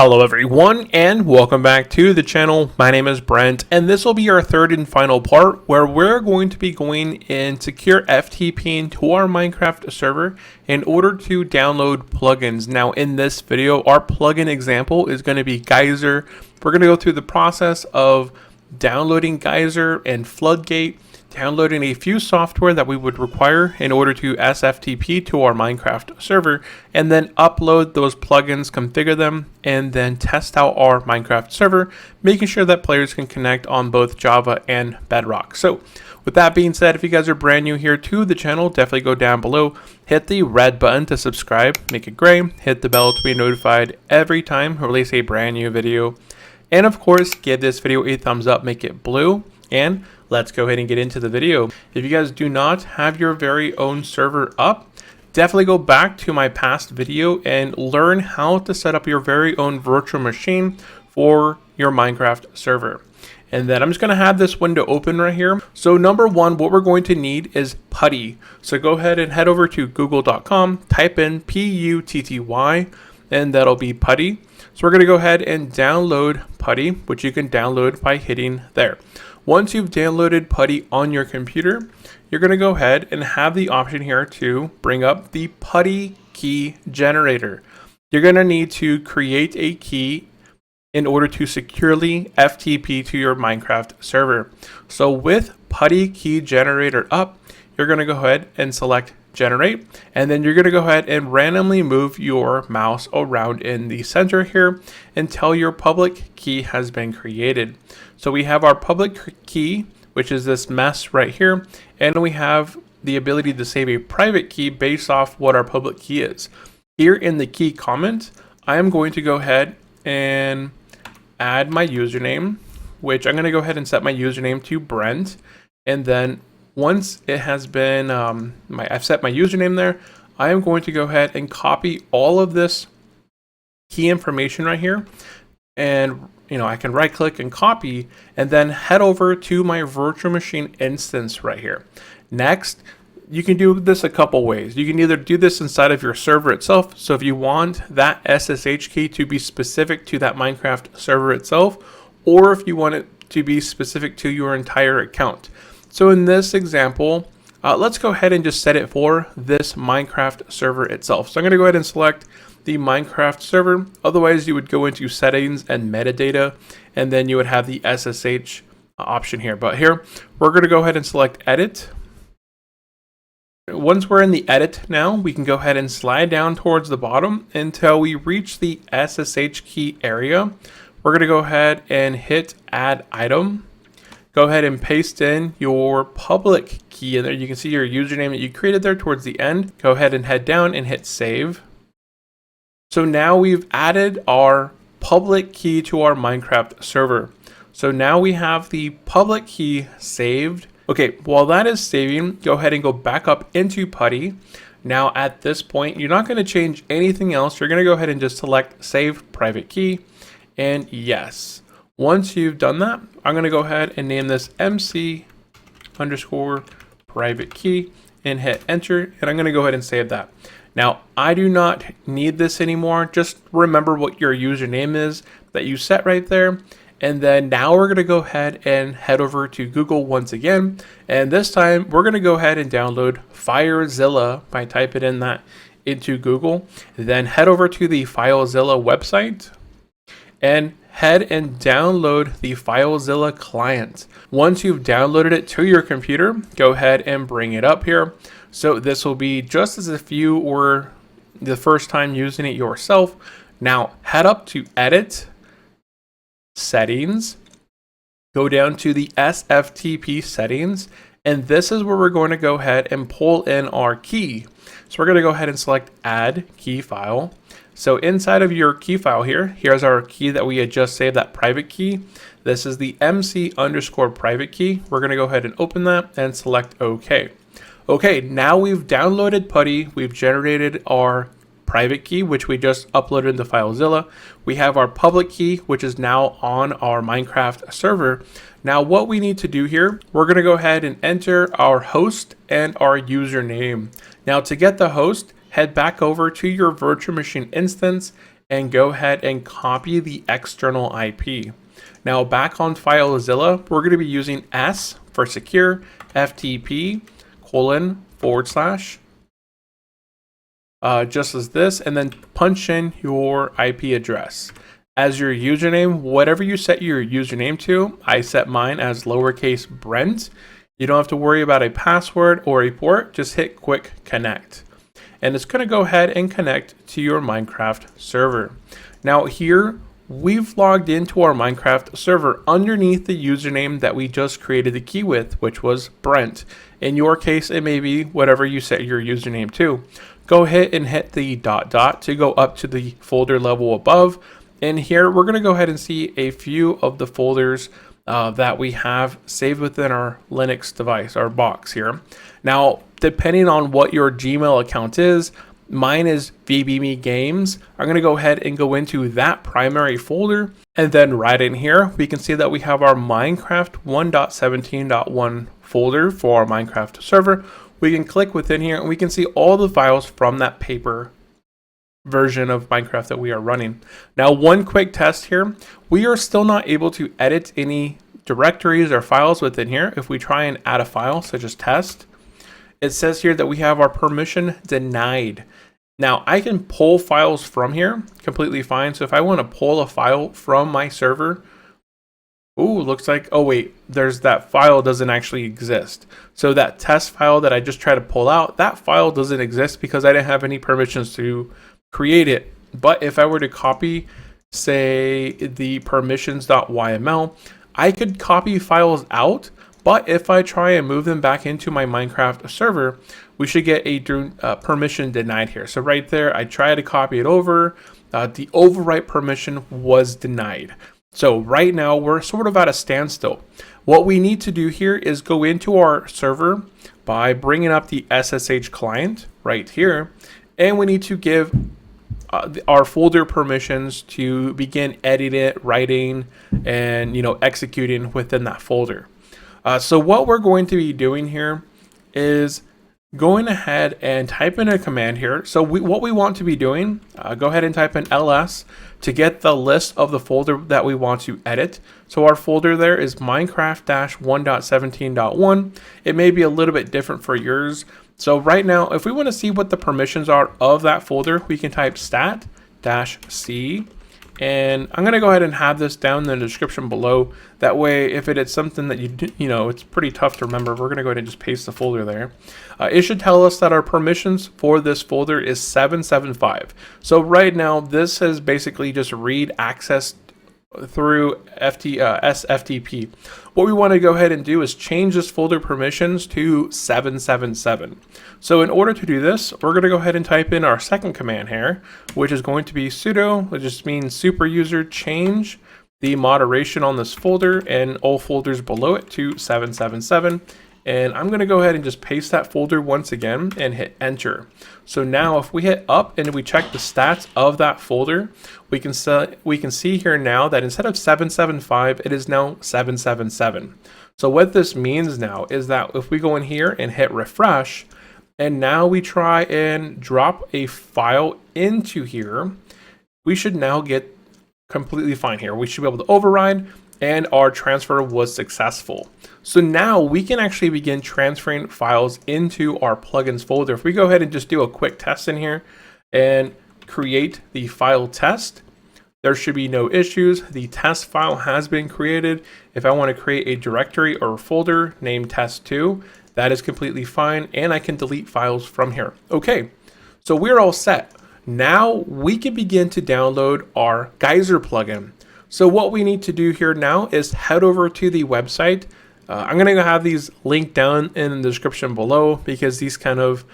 Hello everyone and welcome back to the channel. My name is Brent and this will be our third and final part where we're going to be going in secure FTP into our Minecraft server in order to download plugins. Now in this video, our plugin example is going to be Geyser. We're going to go through the process of downloading Geyser and FloodGate, downloading a few software that we would require in order to SFTP to our Minecraft server, and then upload those plugins, configure them, and then test out our Minecraft server, making sure that players can connect on both Java and Bedrock. So with that being said, if you guys are brand new here to the channel, definitely go down below, hit the red button to subscribe, make it gray, hit the bell to be notified every time I release a brand new video, and of course give this video a thumbs up, make it blue, and let's go ahead and get into the video. If you guys do not have your very own server up, definitely go back to my past video and learn how to set up your very own virtual machine for your Minecraft server. And then I'm just going to have this window open right here. So number one, what we're going to need is Putty. So go ahead and head over to google.com, type in Putty, and that'll be Putty. So we're going to go ahead and download Putty, which you can download by hitting there. Once you've downloaded Putty on your computer, you're going to go ahead and have the option here to bring up the Putty key generator. You're going to need to create a key in order to securely FTP to your Minecraft server. So with Putty key generator up, you're going to go ahead and select generate, and then you're going to go ahead and randomly move your mouse around in the center here until your public key has been created. So we have our public key, which is this mess right here, and we have the ability to save a private key based off what our public key is. Here in the key comment, I am going to go ahead and add my username, which I'm going to go ahead and set my username to Brent, and then once it has been, I've set my username there, I am going to go ahead and copy all of this key information right here. And, I can right click and copy and then head over to my virtual machine instance right here. Next, you can do this a couple ways. You can either do this inside of your server itself. So if you want that SSH key to be specific to that Minecraft server itself, or if you want it to be specific to your entire account. So in this example, let's go ahead and just set it for this Minecraft server itself. So I'm going to go ahead and select the Minecraft server. Otherwise, you would go into settings and metadata, and then you would have the SSH option here. But here, we're going to go ahead and select edit. Once we're in the edit now, we can go ahead and slide down towards the bottom until we reach the SSH key area. We're going to go ahead and hit add item. Go ahead and paste in your public key in there. You can see your username that you created there towards the end. Go ahead and head down and hit save. So now we've added our public key to our Minecraft server. So now we have the public key saved. Okay, while that is saving, go ahead and go back up into Putty. Now at this point, you're not going to change anything else. You're going to go ahead and just select save private key and yes. Once you've done that, I'm going to go ahead and name this MC_private key and hit enter. And I'm going to go ahead and save that. Now, I do not need this anymore. Just remember what your username is that you set right there. And then now we're going to go ahead and head over to Google once again. And this time we're going to go ahead and download Filezilla by typing in that into Google. Then head over to the Filezilla website and head and download the Filezilla client. Once you've downloaded it to your computer, go ahead and bring it up here. So this will be just as if you were the first time using it yourself. Now head up to edit, settings, go down to the SFTP settings, and this is where we're going to go ahead and pull in our key. So we're going to go ahead and select add key file. So inside of your key file here, here's our key that we had just saved, that private key. This is the MC_private key. We're going to go ahead and open that and select OK. Okay, now we've downloaded Putty. We've generated our private key, which we just uploaded into Filezilla. We have our public key, which is now on our Minecraft server. Now what we need to do here, we're going to go ahead and enter our host and our username. Now to get the host, head back over to your virtual machine instance and go ahead and copy the external IP. Now back on Filezilla, we're going to be using S for secure FTP : / just as this, and then punch in your IP address. As your username, whatever you set your username to, I set mine as lowercase Brent. You don't have to worry about a password or a port, just hit quick connect. And it's going to go ahead and connect to your Minecraft server. Now here, we've logged into our Minecraft server underneath the username that we just created the key with, which was Brent. In your case, it may be whatever you set your username to. Go ahead and hit the ... to go up to the folder level above. And here, we're going to go ahead and see a few of the folders that we have saved within our Linux device, our box here. Now, depending on what your Gmail account is, mine is VBme Games. I'm going to go ahead and go into that primary folder. And then right in here, we can see that we have our Minecraft 1.17.1 folder for our Minecraft server. We can click within here and we can see all the files from that paper version of Minecraft that we are running. Now, one quick test here, we are still not able to edit any directories or files within here. If we try and add a file such as test, it says here that we have our permission denied. Now I can pull files from here completely fine. So if I want to pull a file from my server, ooh, looks like, oh wait, there's that file doesn't actually exist. So that test file that I just tried to pull out, that file doesn't exist because I didn't have any permissions to create it. But if I were to copy, say, the permissions.yml, I could copy files out, but if I try and move them back into my Minecraft server, we should get a permission denied here. So right there, I tried to copy it over, the overwrite permission was denied. So right now we're sort of at a standstill. What we need to do here is go into our server by bringing up the SSH client right here, and we need to give our folder permissions to begin editing, writing, and executing within that folder. So what we're going to be doing here is going ahead and type in a command here. So what we want to be doing, go ahead and type in ls to get the list of the folder that we want to edit. So our folder there is Minecraft-1.17.1. It may be a little bit different for yours. So right now, if we want to see what the permissions are of that folder, we can type stat-c. And I'm going to go ahead and have this down in the description below. That way, if it is something that it's pretty tough to remember, we're going to go ahead and just paste the folder there. It should tell us that our permissions for this folder is 775. So right now, this is basically just read access through SFTP. What we want to go ahead and do is change this folder permissions to 777. So in order to do this, we're going to go ahead and type in our second command here, which is going to be sudo, which just means super user, change the moderation on this folder and all folders below it to 777. And I'm going to go ahead and just paste that folder once again and hit enter. So now if we hit up and we check the stats of that folder, we can see here now that instead of 775, it is now 777. So what this means now is that if we go in here and hit refresh, and now we try and drop a file into here, we should now get completely fine here. We should be able to override, and our transfer was successful. So now we can actually begin transferring files into our plugins folder. If we go ahead and just do a quick test in here and create the file test, there should be no issues. The test file has been created. If I want to create a directory or a folder named test2, that is completely fine, and I can delete files from here. Okay, so we're all set. Now we can begin to download our Geyser plugin. So what we need to do here now is head over to the website. I'm going to have these linked down in the description below because these kind of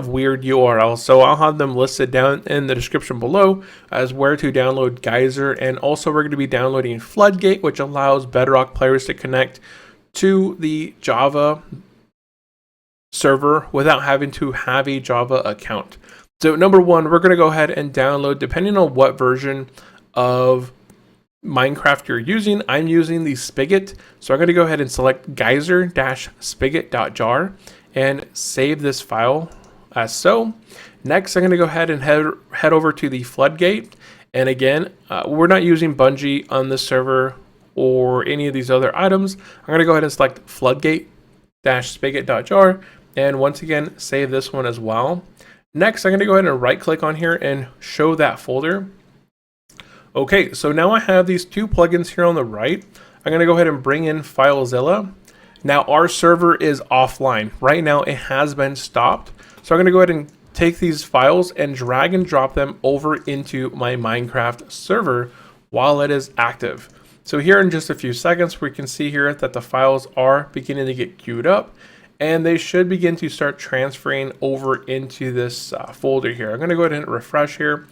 weird URLs. So I'll have them listed down in the description below as where to download Geyser. And also we're going to be downloading FloodGate, which allows Bedrock players to connect to the Java server without having to have a Java account. So number one, we're going to go ahead and download, depending on what version of Minecraft you're using. I'm using the Spigot, so I'm going to go ahead and select geyser-spigot.jar and save this file as so. Next, I'm going to go ahead and head over to the FloodGate, And again, we're not using Bungee on this server or any of these other items. I'm going to go ahead and select floodgate-spigot.jar, and once again, save this one as well. Next, I'm going to go ahead and right click on here and show that folder. Okay, so now I have these two plugins here on the right. I'm going to go ahead and bring in Filezilla. Now our server is offline. Right now it has been stopped. So I'm going to go ahead and take these files and drag and drop them over into my Minecraft server while it is active. So here in just a few seconds, we can see here that the files are beginning to get queued up, and they should begin to start transferring over into this folder here. I'm going to go ahead and refresh here,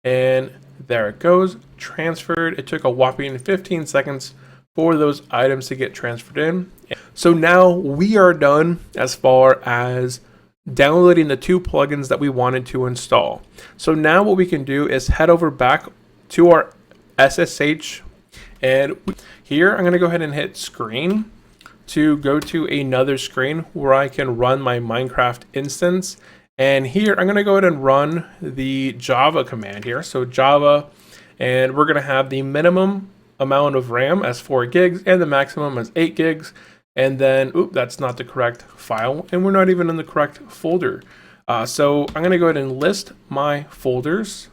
and there it goes, transferred. It took a whopping 15 seconds for those items to get transferred in. So now we are done as far as downloading the two plugins that we wanted to install. So now what we can do is head over back to our SSH, and here I'm going to go ahead and hit screen to go to another screen where I can run my Minecraft instance. And here I'm going to go ahead and run the Java command here. So Java, and we're going to have the minimum amount of RAM as 4 gigs and the maximum as 8 gigs. And then, oop, that's not the correct file, and we're not even in the correct folder. So I'm going to go ahead and list my folders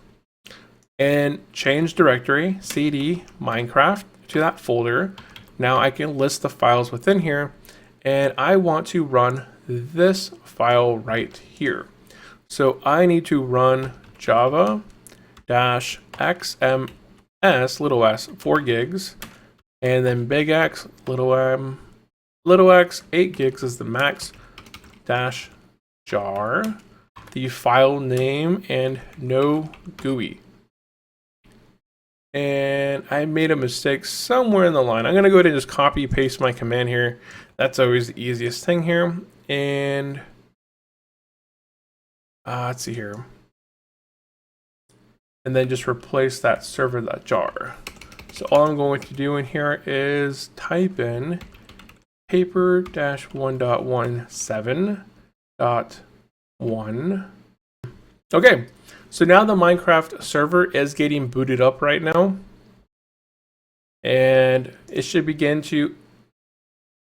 and change directory cd Minecraft to that folder. Now I can list the files within here, and I want to run this file right here. So I need to run java-xms little s 4 gigs, and then big X little m little x 8 gigs is the max dash jar, the file name, and no GUI. And I made a mistake somewhere in the line. I'm going to go ahead and just copy paste my command here. That's always the easiest thing here. And let's see here. And then just replace that server.jar. So all I'm going to do in here is type in paper-1.17.1. Okay. So now the Minecraft server is getting booted up right now, and it should begin to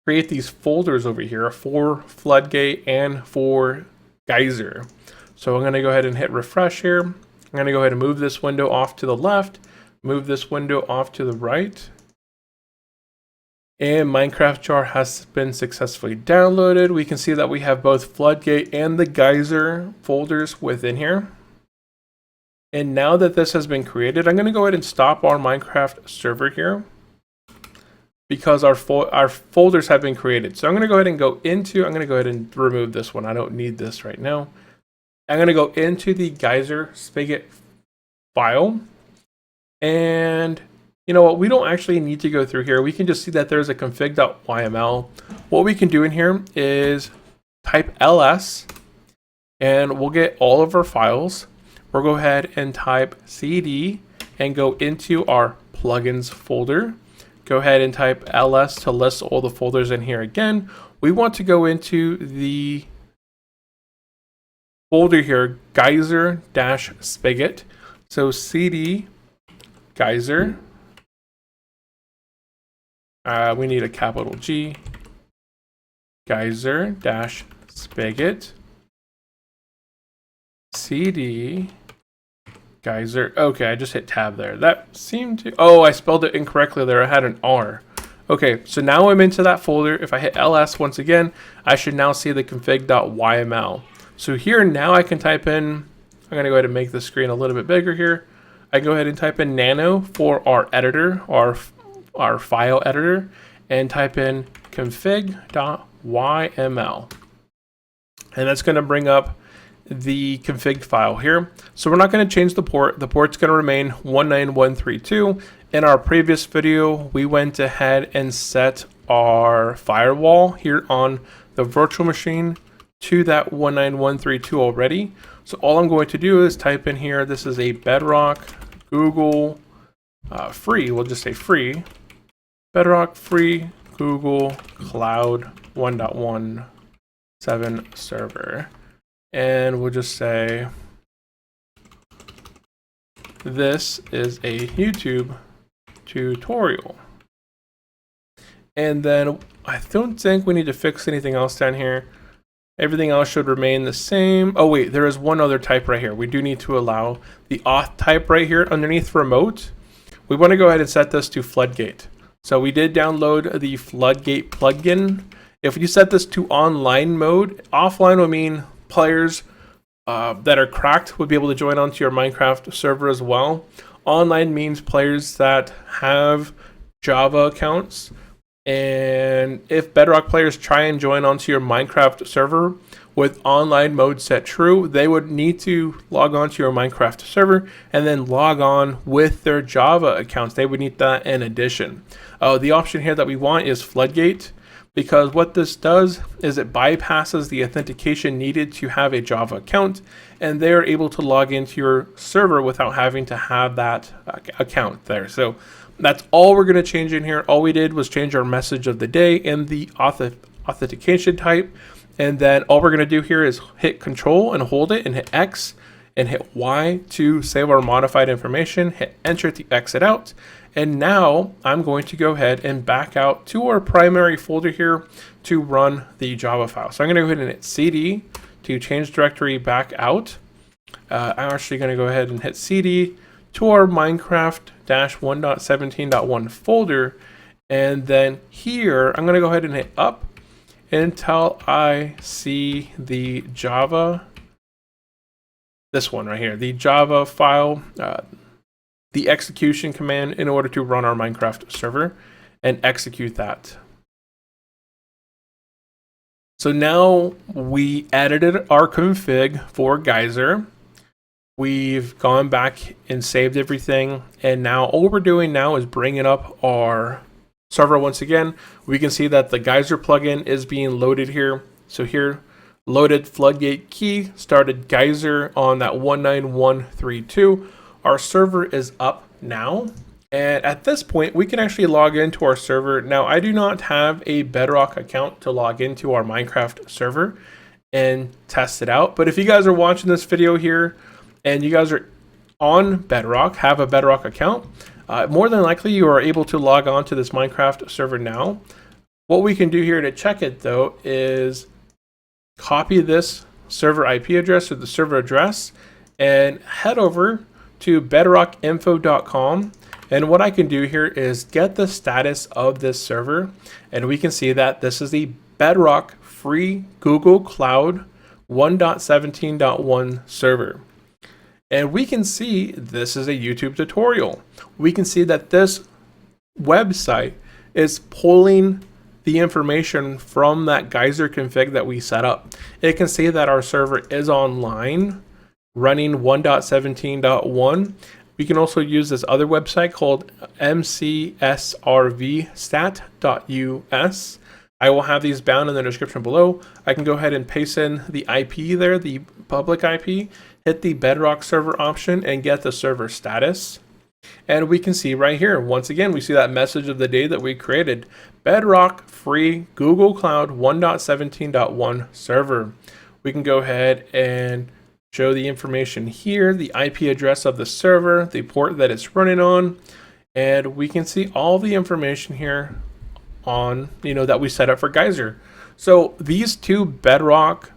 create these folders over here for Floodgate and for Geyser. So I'm going to go ahead and hit refresh here. I'm going to go ahead and move this window off to the left, move this window off to the right, and Minecraft jar has been successfully downloaded. We can see that we have both Floodgate and the Geyser folders within here. And now that this has been created, I'm going to go ahead and stop our Minecraft server here because our folders have been created. So I'm going to go ahead and go remove this one. I don't need this right now. I'm going to go into the Geyser Spigot file. And you know what? We don't actually need to go through here. We can just see that there's a config.yml. What we can do in here is type ls, and we'll get all of our files. We'll go ahead and type cd and go into our plugins folder. Go ahead and type ls to list all the folders in here again. We want to go into the folder here, Geyser-Spigot. So cd Geyser. We need a capital G. Geyser-Spigot. cd Geyser. Okay, I just hit tab there. That seemed to... Oh, I spelled it incorrectly there. I had an R. Okay, so now I'm into that folder. If I hit ls once again, I should now see the config.yml. So here now I can type in... I'm going to go ahead and make the screen a little bit bigger here. I go ahead and type in nano for our editor, our file editor, and type in config.yml. And that's going to bring up the config file here. So we're not going to change the port. The port's going to remain 19132. In our previous video, we went ahead and set our firewall here on the virtual machine to that 19132 already. So all I'm going to do is type in here, this is a Bedrock Google free, we'll just say free, Bedrock free Google Cloud 1.17 server. And we'll just say this is a YouTube tutorial. And then I don't think we need to fix anything else down here. Everything else should remain the same. Oh wait, there is one other type right here. We do need to allow the auth type right here underneath remote. We want to go ahead and set this to FloodGate. So we did download the FloodGate plugin. If you set this to online mode, offline would mean players that are cracked would be able to join onto your Minecraft server as well. Online means players that have Java accounts. And if Bedrock players try and join onto your Minecraft server with online mode set true, they would need to log on to your Minecraft server and then log on with their Java accounts. They would need that in addition. The option here that we want is FloodGate, because what this does is it bypasses the authentication needed to have a Java account, and they're able to log into your server without having to have that account there. So that's all we're going to change in here. All we did was change our message of the day and the authentication type. And then all we're going to do here is hit Control and hold it, and hit X and hit Y to save our modified information. Hit Enter to exit out. And now I'm going to go ahead and back out to our primary folder here to run the Java file. So I'm going to go ahead and hit CD to change directory back out. I'm actually going to go ahead and hit CD to our Minecraft-1.17.1 folder, and then here I'm going to go ahead and hit up until I see the Java, this one right here, the Java file, the execution command in order to run our Minecraft server, and execute that. So now we edited our config for Geyser. We've gone back and saved everything, and now all we're doing now is bringing up our server once again. We can see that the Geyser plugin is being loaded here. So here, loaded FloodGate key, started Geyser on that 19132. Our server is up now, and at this point we can actually log into our server. Now I do not have a Bedrock account to log into our Minecraft server and test it out, but if you guys are watching this video here and you guys are on Bedrock, have a Bedrock account, more than likely you are able to log on to this Minecraft server now. What we can do here to check it though is copy this server IP address or the server address and head over to bedrockinfo.com. And what I can do here is get the status of this server, and we can see that this is the Bedrock free Google Cloud 1.17.1 server. And we can see this is a YouTube tutorial. We can see that this website is pulling the information from that Geyser config that we set up. It can see that our server is online, running 1.17.1. We can also use this other website called mcsrvstat.us. I will have these bound in the description below. I can go ahead and paste in the IP there, the public IP, hit the Bedrock server option and get the server status. And we can see right here, once again, we see that message of the day that we created. Bedrock free Google Cloud 1.17.1 server. We can go ahead and show the information here, the IP address of the server, the port that it's running on, and we can see all the information here on, that we set up for Geyser. So these two Bedrock,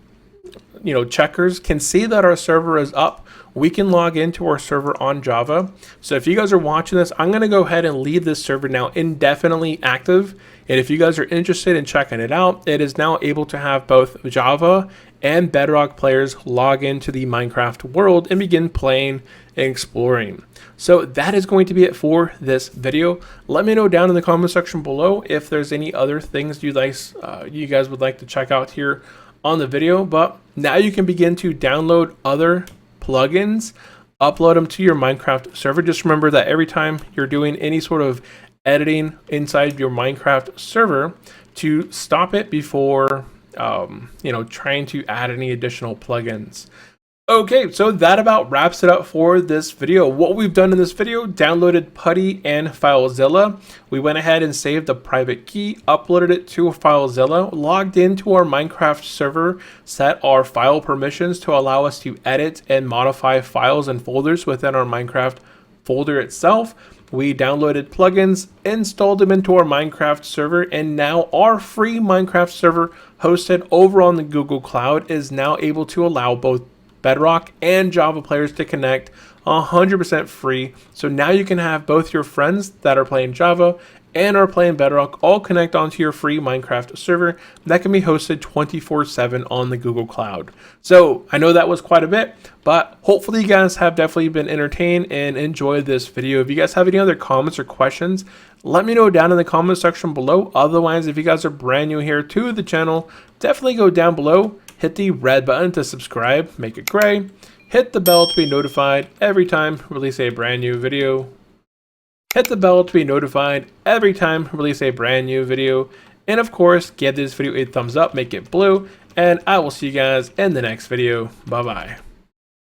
checkers can see that our server is up. We can log into our server on Java. So if you guys are watching this, I'm going to go ahead and leave this server now indefinitely active. And if you guys are interested in checking it out, it is now able to have both Java and Bedrock players log into the Minecraft world and begin playing and exploring. So that is going to be it for this video. Let me know down in the comment section below if there's any other things you guys would like to check out here on the video. But now you can begin to download other plugins, upload them to your Minecraft server. Just remember that every time you're doing any sort of editing inside your Minecraft server, to stop it before trying to add any additional plugins. Okay, so that about wraps it up for this video. What we've done in this video, downloaded Putty and Filezilla. We went ahead and saved the private key, uploaded it to Filezilla, logged into our Minecraft server, set our file permissions to allow us to edit and modify files and folders within our Minecraft folder itself. We downloaded plugins, installed them into our Minecraft server, and now our free Minecraft server hosted over on the Google Cloud is now able to allow both Bedrock and Java players to connect 100% free. So now you can have both your friends that are playing Java and are playing Bedrock all connect onto your free Minecraft server that can be hosted 24/7 on the Google Cloud. So I know that was quite a bit, but hopefully you guys have definitely been entertained and enjoyed this video. If you guys have any other comments or questions, let me know down in the comment section below. Otherwise, if you guys are brand new here to the channel, definitely go down below, hit the red button to subscribe, make it gray, hit the bell to be notified every time I release a brand new video. Hit the bell to be notified every time I release a brand new video. And of course, give this video a thumbs up, make it blue, and I will see you guys in the next video. Bye bye.